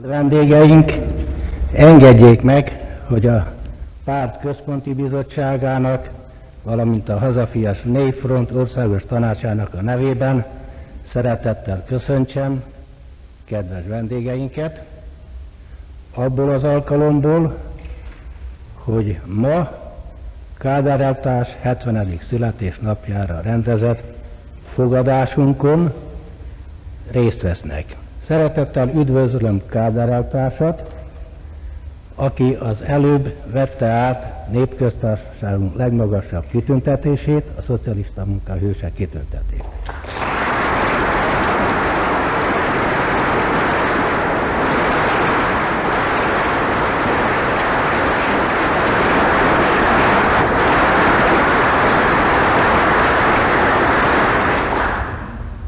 Vendégeink, engedjék meg, hogy a párt központi bizottságának, valamint a Hazafias Népfront országos tanácsának a nevében szeretettel köszöntsem kedves vendégeinket, abból az alkalomból, hogy ma Kádár elvtárs 70. születésnapjára rendezett fogadásunkon részt vesznek. Szeretettel üdvözlöm Kádár elvtársat, aki az előbb vette át népköztársaságunk legmagasabb kitüntetését, a szocialista munka hőse kitüntetését.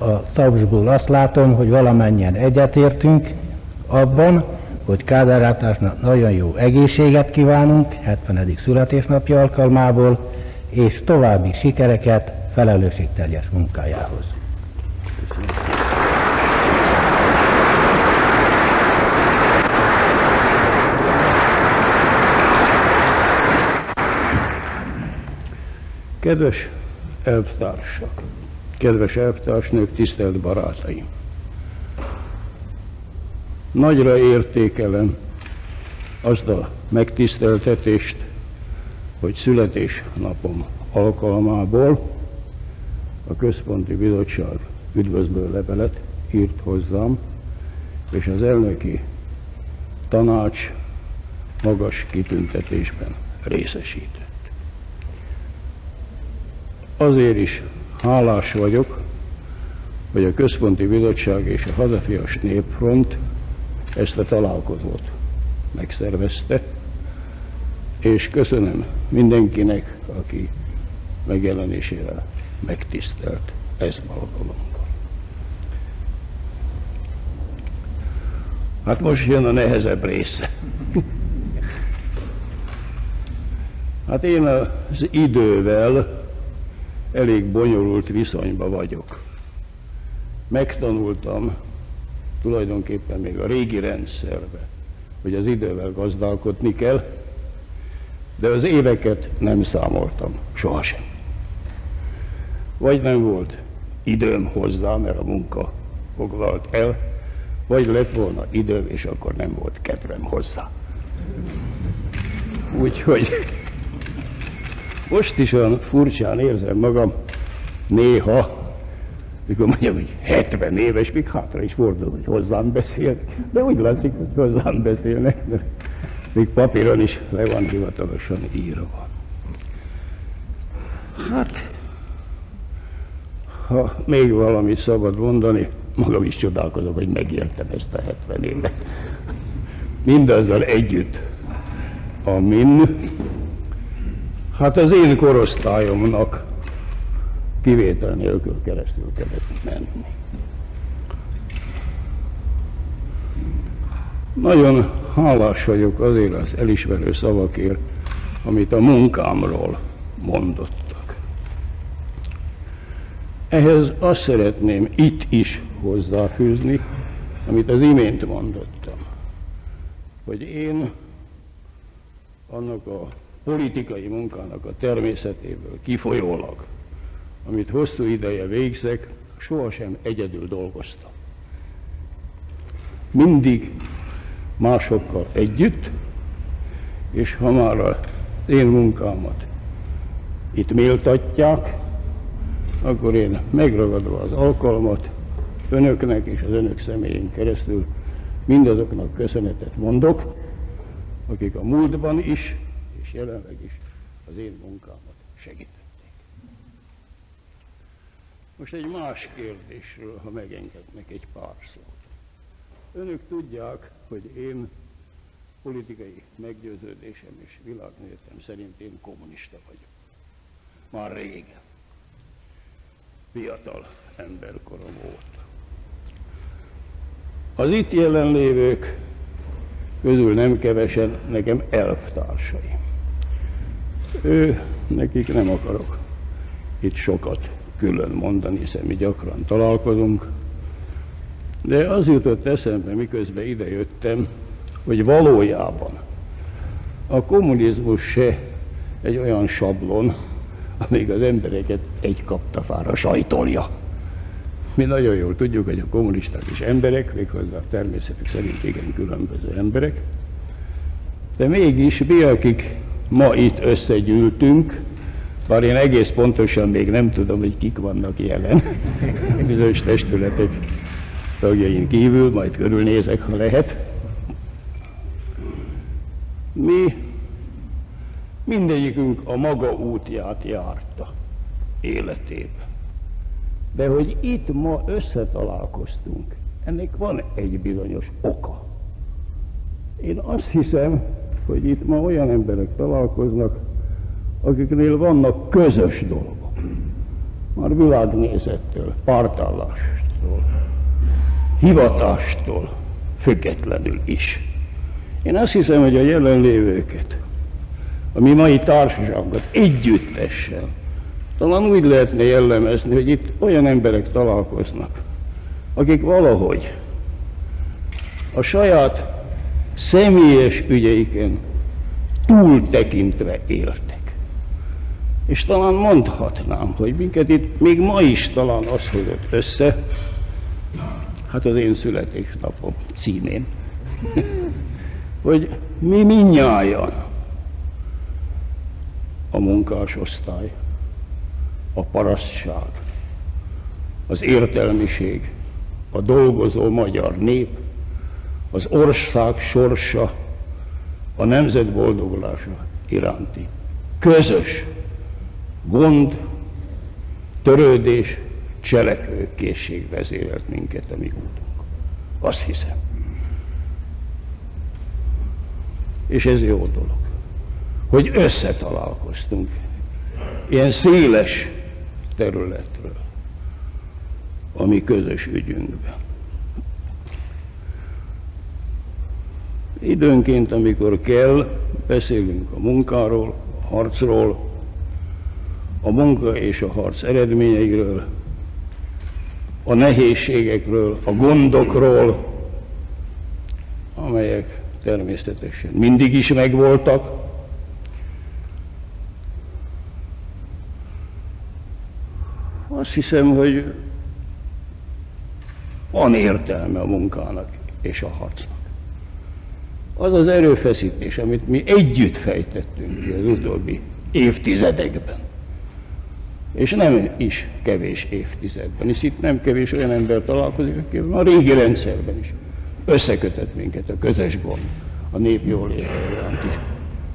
A tapsból azt látom, hogy valamennyien egyetértünk abban, hogy Kádár elvtársnak nagyon jó egészséget kívánunk 70. születésnapja alkalmából, és további sikereket felelősségteljes munkájához. Köszönöm. Kedves elvtársak, kedves elvtársnők, tisztelt barátaim! Nagyra értékelem azt a megtiszteltetést, hogy születésnapom alkalmából a Központi Bizottság üdvözlő levelet írt hozzám, és az elnöki tanács magas kitüntetésben részesített. Azért is hálás vagyok, hogy a Központi Bizottság és a Hazafias Népfront ezt a találkozót megszervezte, és köszönöm mindenkinek, aki megjelenésére megtisztelt ez alkalommal. Hát most jön a nehezebb része. Hát én az idővel elég bonyolult viszonyban vagyok. Megtanultam tulajdonképpen még a régi rendszerbe, hogy az idővel gazdálkodni kell, de az éveket nem számoltam sohasem. Vagy nem volt időm hozzá, mert a munka foglalt el, vagy lett volna időm, és akkor nem volt kedvem hozzá. Úgyhogy most is olyan furcsán érzem magam néha, mikor mondjam, hogy 70 éves, még hátra is fordul, hogy hozzám beszélnek, de úgy látszik, hogy hozzám beszélnek, mert még papíron is le van hivatalosan írva. Hát, ha még valamit szabad mondani, magam is csodálkozom, hogy megértem ezt a 70 évet. Mindazzal együtt, amin, hát az én korosztályomnak kivétel nélkül keresztül kellett menni. Nagyon hálás vagyok azért az elismerő szavakért, amit a munkámról mondottak. Ehhez azt szeretném itt is hozzáfűzni, amit az imént mondottam, hogy én annak a politikai munkának a természetéből kifolyólag, amit hosszú ideje végzek, sohasem egyedül dolgoztam. Mindig másokkal együtt, és ha már az én munkámat itt méltatják, akkor én megragadva az alkalmat önöknek és az önök személyén keresztül mindazoknak köszönetet mondok, akik a múltban is és jelenleg is az én munkámat segítették. Most egy más kérdésről, ha megengednek egy pár szót. Önök tudják, hogy én politikai meggyőződésem és világnézetem szerint én kommunista vagyok. Már régen. Fiatal emberkorom óta. Az itt jelenlévők közül nem kevesen nekem elvtársaim. Nekik nem akarok itt sokat külön mondani, hiszen mi gyakran találkozunk. De az jutott eszembe, miközben idejöttem, hogy valójában a kommunizmus se egy olyan sablon, amíg az embereket egy kaptafára sajtolja. Mi nagyon jól tudjuk, hogy a kommunisták is emberek, méghozzá a természetük szerint igen különböző emberek, de mégis mi, akik ma itt összegyűltünk, bár én egész pontosan még nem tudom, hogy kik vannak jelen, bizonyos testületek tagjain kívül, majd körülnézek, ha lehet. Mi mindegyikünk a maga útját járta életében. De hogy itt ma összetalálkoztunk, ennek van egy bizonyos oka. Én azt hiszem, hogy itt ma olyan emberek találkoznak, akiknél vannak közös dolgok. Már világnézettől, pártállástól, hivatástól függetlenül is. Én azt hiszem, hogy a jelenlévőket, a mi mai társaságunkat együttesen talán úgy lehetne jellemezni, hogy itt olyan emberek találkoznak, akik valahogy a saját személyes ügyeiken túltekintve éltek. És talán mondhatnám, hogy minket itt még ma is talán az hozott össze, hát az én születésnapom címén, hogy mi mindnyájan, a munkásosztály, a parasztság, az értelmiség, a dolgozó magyar nép, az ország sorsa, a nemzet boldogulása iránti közös gond, törődés, cselekvőkészség vezérelt minket a mi útunk. Azt hiszem. És ez jó dolog, hogy összetalálkoztunk ilyen széles területről a mi közös ügyünkben. Időnként, amikor kell, beszélünk a munkáról, a harcról, a munka és a harc eredményeiről, a nehézségekről, a gondokról, amelyek természetesen mindig is megvoltak. Azt hiszem, hogy van értelme a munkának és a harcnak. Az az erőfeszítés, amit mi együtt fejtettünk ki az utóbbi évtizedekben, és nem is kevés évtizedben, és itt nem kevés olyan ember találkozik, aki a régi rendszerben is összekötött minket a közös gond, a nép jóléte iránti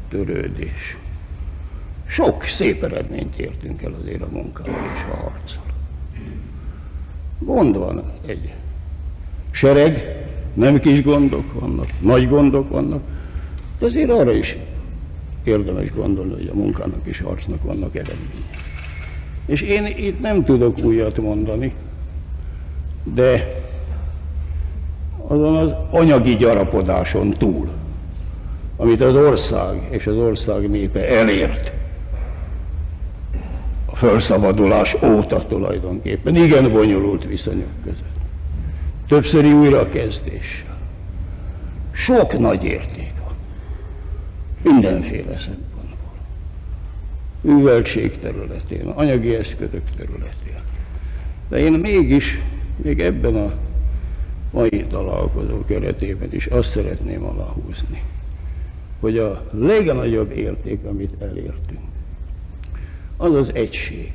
törődés. Sok szép eredményt értünk el azért a munkával és a harccal. Gond van egy sereg, nem kis gondok vannak, nagy gondok vannak, de azért arra is érdemes gondolni, hogy a munkának és harcnak vannak eredményei. És én itt nem tudok újat mondani, de azon az anyagi gyarapodáson túl, amit az ország és az ország népe elért a felszabadulás óta tulajdonképpen, igen bonyolult viszonyok között, többszöri újrakezdéssel. Sok nagy érték van, mindenféle szempontból. Műveltség területén, anyagi eszközök területén. De én mégis, még ebben a mai találkozó keretében is azt szeretném aláhúzni, hogy a legnagyobb érték, amit elértünk, az az egység,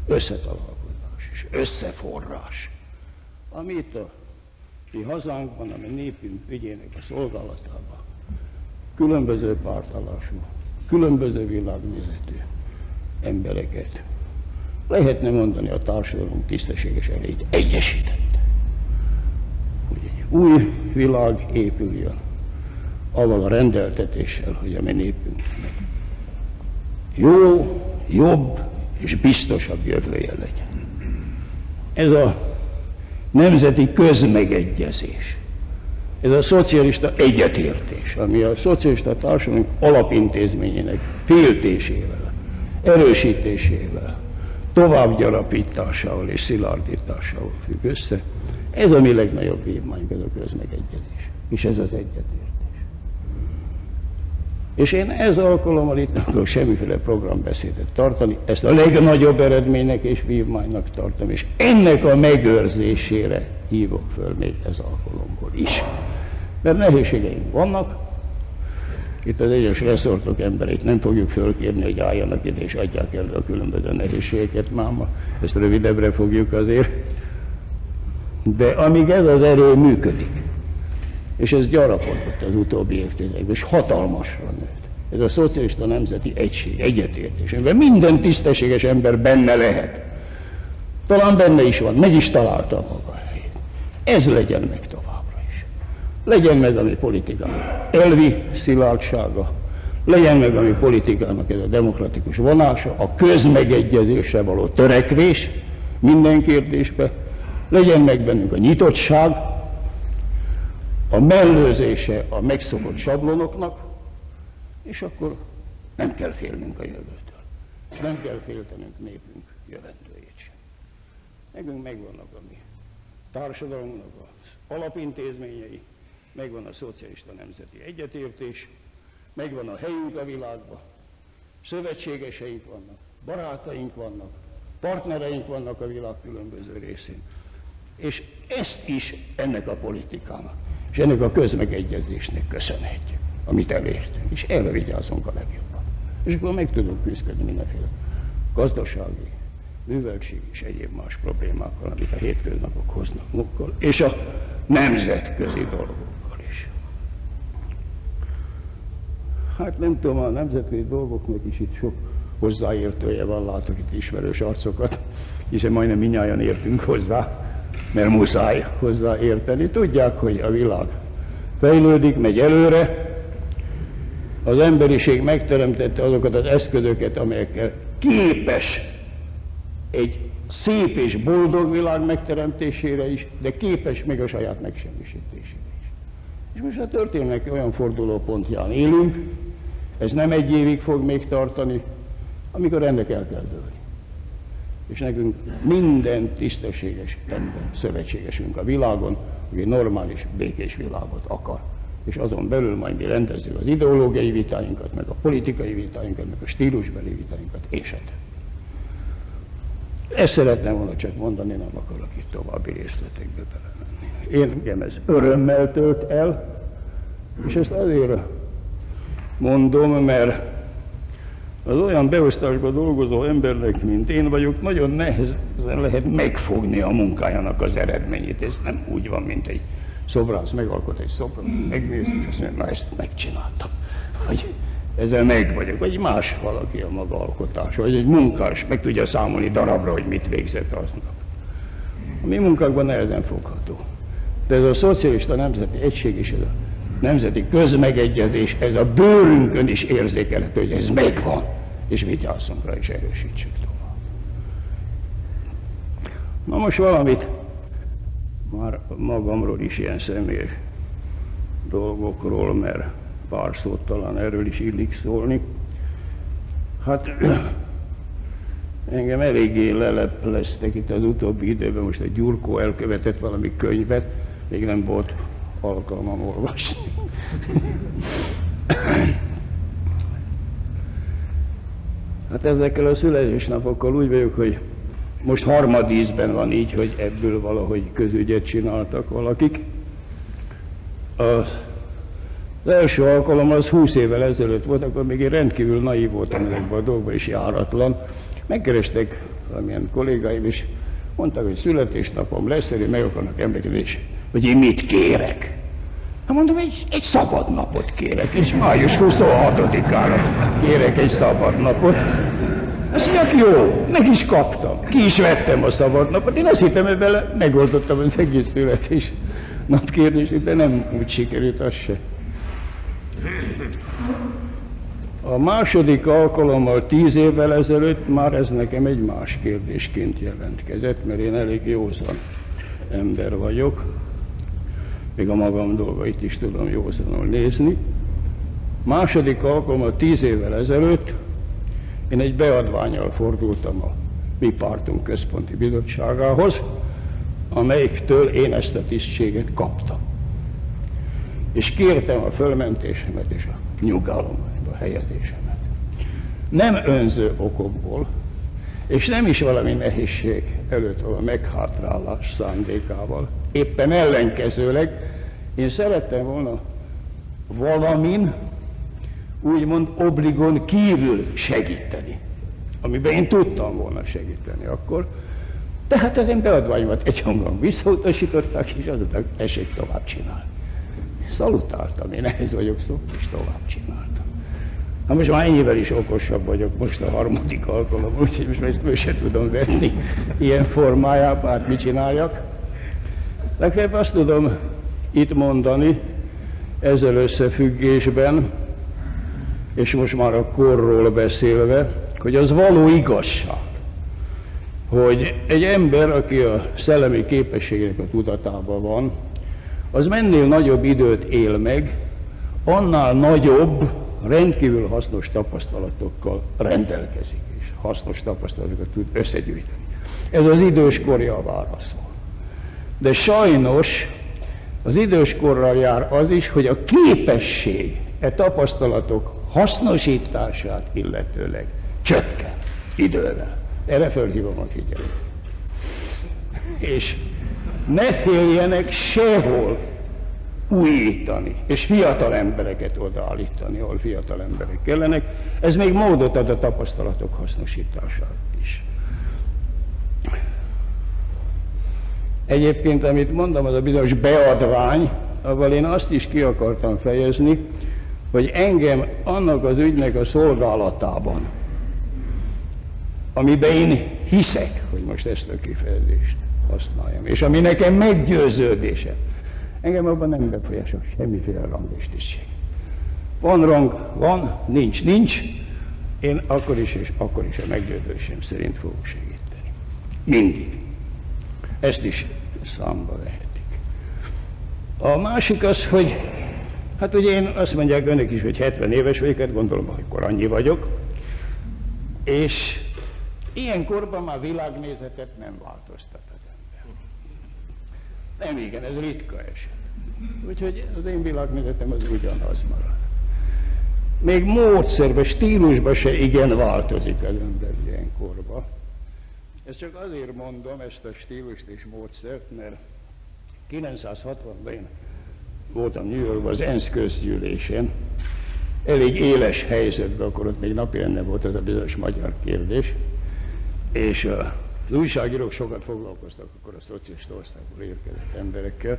összetalálkozás és összeforrás, amit a mi hazánkban, a mi népünk ügyének a szolgálatában különböző pártállású, különböző világnézetű embereket, lehetne mondani, a társadalom tisztességes erejét egyesített. Hogy egy új világ épüljön, avval a rendeltetéssel, hogy a mi népünknek jó, jobb és biztosabb jövője legyen. Ez a nemzeti közmegegyezés, ez a szocialista egyetértés, ami a szocialista társadalom alapintézményének féltésével, erősítésével, továbbgyarapításával és szilárdításával függ össze, Ez a mi legnagyobb vívmányunk, ez a közmegegyezés. És ez az egyetértés. És én ez alkalommal itt nem akarok semmiféle programbeszédet tartani, ezt a legnagyobb eredménynek és vívmánynak tartom, és ennek a megőrzésére hívok föl még ez alkalomból is. Mert nehézségeink vannak, itt az egyes reszortok embereit nem fogjuk fölkérni, hogy álljanak ide és adják elő a különböző nehézségeket máma, ezt rövidebbre fogjuk azért. De amíg ez az erő működik, és ez gyarapodott az utóbbi évtizedekben, és hatalmasra nőtt. Ez a szocialista nemzeti egység, egyetértés, amiben minden tisztességes ember benne lehet. Talán benne is van, meg is találta a maga helyét. Ez legyen meg továbbra is. Legyen meg a mi politikának elvi szilárdsága, legyen meg a mi politikának ez a demokratikus vonása, a közmegegyezésre való törekvés minden kérdésbe, legyen meg bennünk a nyitottság, a mellőzése a megszokott sablonoknak, és akkor nem kell félnünk a jövőtől. És nem kell féltenünk népünk jövendőjét sem. Nekünk megvannak a mi társadalmunknak az alapintézményei, megvan a szocialista nemzeti egyetértés, megvan a helyünk a világban, szövetségeseink vannak, barátaink vannak, partnereink vannak a világ különböző részén. És ezt is ennek a politikának, és ennek a közmegegyezésnek köszönhetjük, amit elértünk, és erre vigyázunk a legjobban. És akkor meg tudunk küzdeni mindenféle gazdasági, műveltségi és egyéb más problémákkal, amit a hétköznapok hoznak magukkal, és a nemzetközi dolgokkal is. Hát nem tudom, a nemzetközi dolgoknak is itt sok hozzáértője van, látok itt ismerős arcokat, hiszen majdnem mindnyájan értünk hozzá, mert muszáj hozzá érteni. Tudják, hogy a világ fejlődik, megy előre, az emberiség megteremtette azokat az eszközöket, amelyekkel képes egy szép és boldog világ megteremtésére is, de képes még a saját megsemmisítésére is. És most a történelmek olyan fordulópontján élünk, ez nem egy évig fog még tartani, amikor ennek el kell dőlni. És nekünk minden tisztességes ember szövetségesünk a világon, aki normális, békés világot akar. És azon belül majd mi rendezzük az ideológiai vitáinkat, meg a politikai vitáinkat, meg a stílusbeli vitáinkat, és a többi. Ezt szeretném volna csak mondani, nem akarok itt további részletekbe belemenni. Engem ez örömmel tölt el, és ezt azért mondom, mert az olyan beosztásban dolgozó embernek, mint én vagyok, nagyon nehezen lehet megfogni a munkájának az eredményét. Ez nem úgy van, mint egy szobrász megalkot egy szobrot, megnézi, és azt mondja, na ezt megcsináltam. Vagy ezzel meg vagyok, vagy más valaki a maga alkotása, vagy egy munkás meg tudja számolni darabra, hogy mit végzett aznap. A mi munkákban nehezen fogható. De ez a szocialista nemzeti egység és ez a nemzeti közmegegyezés, ez a bőrünkön is érzékelhető, hogy ez megvan, és vigyázzunk rá és erősítsük tovább. Na most valamit már magamról is ilyen személyes dolgokról, mert pár szót talán erről is illik szólni. Hát engem eléggé lelepleztek itt az utóbbi időben, most a Gyurkó elkövetett valami könyvet, még nem volt alkalmam olvasni. Hát ezekkel a születésnapokkal úgy vagyok, hogy most harmadízben van így, hogy ebből valahogy közügyet csináltak valakik. Az első alkalom az 20 évvel ezelőtt volt, akkor még én rendkívül naív voltam ezekben a dolgokban és járatlan. Megkerestek valamilyen kollégáim, és mondták, hogy születésnapom lesz, hogy meg akarnak emlékezni, hogy én mit kérek. Hát mondom, egy szabad napot kérek, és május 26-ára kérek egy szabad napot. Azt mondják, jó, meg is kaptam, ki is vettem a szabad napot. Én azt hittem, hogy vele megoldottam az egész születésnap kérdését, de nem úgy sikerült az se. A második alkalommal 10 évvel ezelőtt már ez nekem egy más kérdésként jelentkezett, mert én elég józan ember vagyok, még a magam dolgait is tudom józanul nézni. Második alkalommal 10 évvel ezelőtt én egy beadvánnyal fordultam a mi pártunk központi bizottságához, amelyiktől én ezt a tisztséget kaptam. És kértem a fölmentésemet és a nyugalomba a helyezésemet. Nem önző okokból, és nem is valami nehézség előtt való meghátrálás szándékával. Éppen ellenkezőleg én szerettem volna valamin, úgymond obligon kívül segíteni, amiben én tudtam volna segíteni akkor. Tehát az én beadványomat egyhangon visszautasították, és azután tessék tovább csinálni. Szalutáltam, én ehhez vagyok szokva, és tovább csináltam. Na most már ennyivel is okosabb vagyok, most a harmadik alkalom, úgyhogy most ezt meg sem tudom vetni ilyen formájában, hát mit csináljak. Legfeljebb azt tudom itt mondani, ezzel összefüggésben, és most már a korról beszélve, hogy az való igazság, hogy egy ember, aki a szellemi képességének a tudatában van, az mennél nagyobb időt él meg, annál nagyobb, rendkívül hasznos tapasztalatokkal rendelkezik, és hasznos tapasztalatokat tud összegyűjteni. Ez az időskorja válaszol. De sajnos az időskorral jár az is, hogy a képesség tapasztalatok hasznosítását illetőleg csökken idővel. Erre fölhívom a figyelmet. És ne féljenek sehol újítani, és fiatal embereket odaállítani, ahol fiatal emberek kellenek. Ez még módot ad a tapasztalatok hasznosítására is. Egyébként, amit mondom, az a bizonyos beadvány, avval én azt is ki akartam fejezni, hogy engem annak az ügynek a szolgálatában, amiben én hiszek, hogy most ezt a kifejezést használjam, és ami nekem meggyőződésem, engem abban nem befolyásol semmiféle rang és tisztség. Van rang, van, nincs, nincs, én akkor is és akkor is a meggyőződésem szerint fogok segíteni. Mindig. Ezt is számba vehetik. A másik az, hogy hát ugye én azt mondják önök is, hogy 70 éves vagyok, hát gondolom, hogy akkor annyi vagyok, és ilyen korban már világnézetet nem változtat az ember. Nem igen, ez ritka eset. Úgyhogy az én világnézetem az ugyanaz marad. Még módszerben, stílusban se igen változik az ember ilyen korban. Ezt csak azért mondom, ezt a stílust és módszert, mert 960-ban én voltam New Yorkban az ENSZ közgyűlésen, elég éles helyzetben, akkor ott még napirenden volt ez a bizonyos magyar kérdés, és az újságírók sokat foglalkoztak akkor a szocialista országból érkezett emberekkel,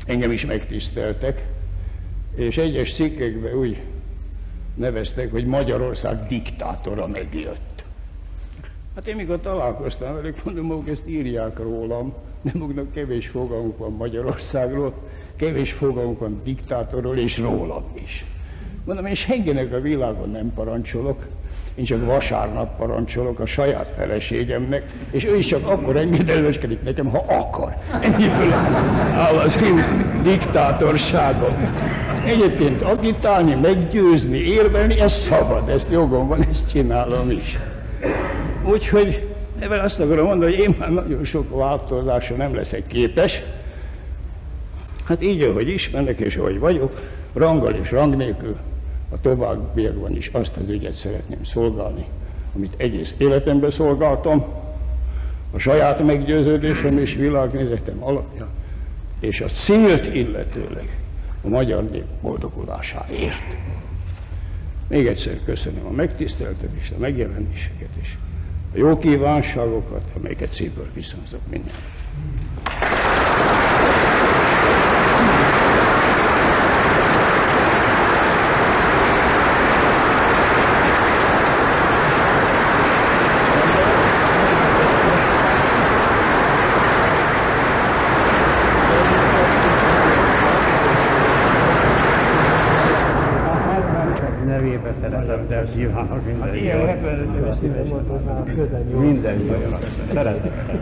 engem is megtiszteltek, és egyes cikkekben úgy neveztek, hogy Magyarország diktátora megjött. Hát én mikor találkoztam velük, mondom, hogy ezt írják rólam, nem magnak kevés fogalmuk van Magyarországról, kevés fogalmuk van diktátorról és rólam is. Mondom, én senkinek a világon nem parancsolok, én csak vasárnap parancsolok a saját feleségemnek, és ő is csak akkor engedelmeskedik nekem, ha akar. Ennyiből áll az én diktátorságom. Egyébként agitálni, meggyőzni, érvelni, ez szabad, ezt jogom van, ezt csinálom is. Úgyhogy ebben azt akarom mondani, hogy én már nagyon sok változásra nem leszek képes. Hát így, ahogy ismernek és ahogy vagyok, ranggal és rang nélkül a továbbiakban is azt az ügyet szeretném szolgálni, amit egész életemben szolgáltam, a saját meggyőződésem és világnézetem alapja, és a célt illetőleg a magyar nép boldogulásáért. Még egyszer köszönöm a megtiszteltetést, a megjelenéseket és a jó kívánságokat, amelyeket szívből viszonzok mindenki. Nevébe szeretettel kívánok minden jót. Minden jót. Szeretettel.